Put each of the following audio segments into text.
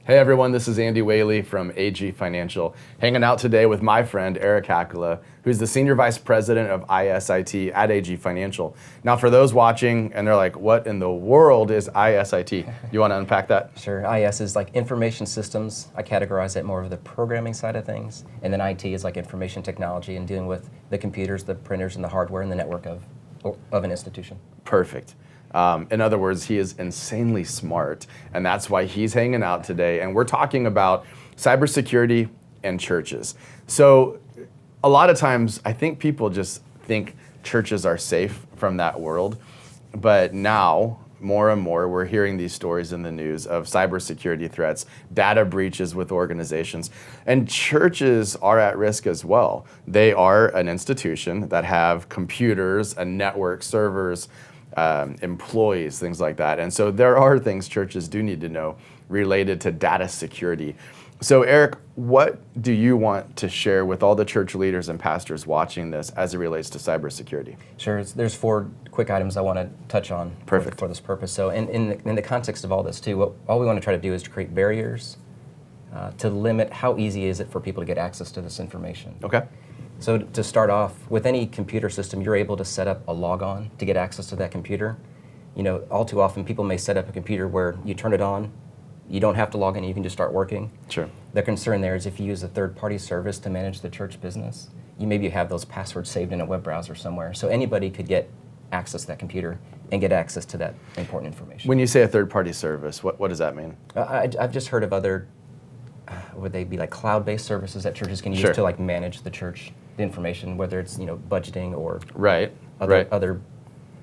Hey everyone, this is Andy Whaley from AG Financial, hanging out today with my friend Eric Hakala, who's the Senior Vice President of ISIT at AG Financial. Now for those watching and they're like, what in the world is ISIT? You want to unpack that? Sure, IS is like information systems. I categorize it more of the programming side of things. And then IT is like information technology and dealing with the computers, the printers, and the hardware and the network of an institution. Perfect. In other words, he is insanely smart, and that's why he's hanging out today. And we're talking about cybersecurity and churches. So a lot of times, I think people just think churches are safe from that world. But now, more and more, we're hearing these stories in the news of cybersecurity threats, data breaches with organizations, and churches are at risk as well. They are an institution that have computers, a network, servers, employees, things like that. And so there are things churches do need to know related to data security. So Eric, what do you want to share with all the church leaders and pastors watching this as it relates to cybersecurity? Sure, there's 4 quick items I want to touch on for this purpose. So in the context of all this too, all we want to try to do is to create barriers to limit how easy is it for people to get access to this information. Okay. So to start off, with any computer system, you're able to set up a logon to get access to that computer. You know, all too often people may set up a computer where you turn it on, you don't have to log in, you can just start working. Sure. The concern there is if you use a third-party service to manage the church business, maybe have those passwords saved in a web browser somewhere. So anybody could get access to that computer and get access to that important information. When you say a third-party service, what does that mean? I've just heard of other, would they be like cloud-based services that churches can use Sure. to like manage the church, the information, whether it's budgeting or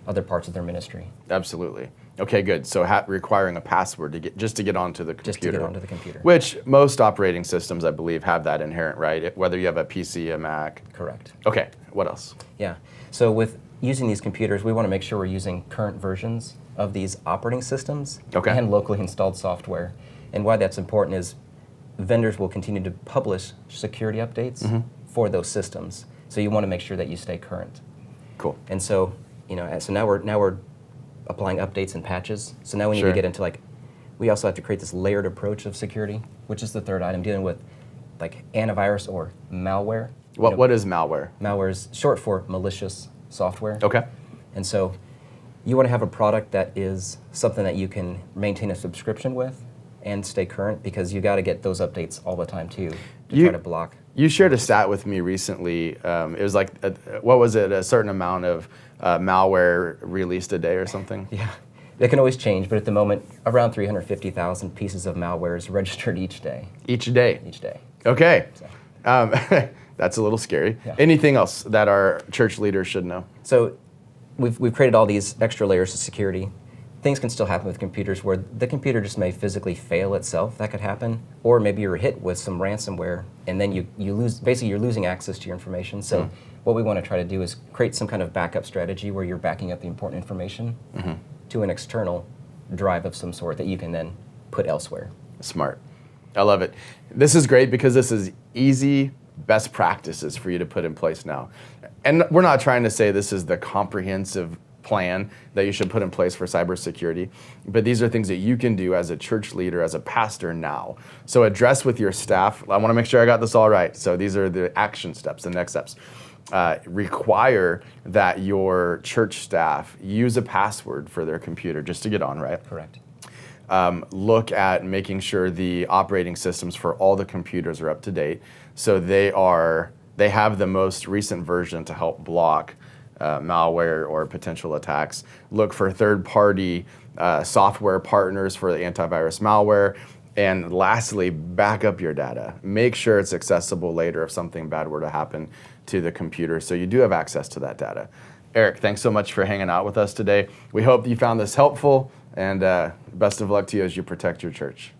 other parts of their ministry. Absolutely. Okay, good. So requiring a password to get onto the computer. Just to get onto the computer. Which most operating systems, I believe, have that inherent, right? Whether you have a PC, a Mac. Correct. Okay. What else? Yeah. So with using these computers, we want to make sure we're using current versions of these operating systems and locally installed software. And why that's important is vendors will continue to publish security updates for those systems. So you want to make sure that you stay current. Cool. And so, so now we're applying updates and patches. So now we need to get into we also have to create this layered approach of security, which is the third item, dealing with like antivirus or malware. What is malware? Malware is short for malicious software. Okay. And so you want to have a product that is something that you can maintain a subscription with and stay current, because you got to get those updates all the time too to try to block. You shared a stat with me recently. It was like, what was it? A certain amount of malware released a day or something? Yeah, that can always change, but at the moment, around 350,000 pieces of malware is registered each day. Each day? Each day. Okay. So. That's a little scary. Yeah. Anything else that our church leaders should know? So we've created all these extra layers of security. Things can still happen with computers where the computer just may physically fail itself. That could happen. Or maybe you're hit with some ransomware and then you lose, basically you're losing access to your information. So what we want to try to do is create some kind of backup strategy where you're backing up the important information to an external drive of some sort that you can then put elsewhere. Smart. I love it. This is great because this is easy best practices for you to put in place now. And we're not trying to say this is the comprehensive plan that you should put in place for cybersecurity, but these are things that you can do as a church leader, as a pastor now. So address with your staff. I want to make sure I got this all right. So these are the action steps, the next steps. Require that your church staff use a password for their computer just to get on, right? Correct. Look at making sure the operating systems for all the computers are up to date. So they have the most recent version to help block malware or potential attacks. Look for third-party software partners for the antivirus malware. And lastly, back up your data. Make sure it's accessible later if something bad were to happen to the computer, so you do have access to that data. Eric, thanks so much for hanging out with us today. We hope you found this helpful, and best of luck to you as you protect your church.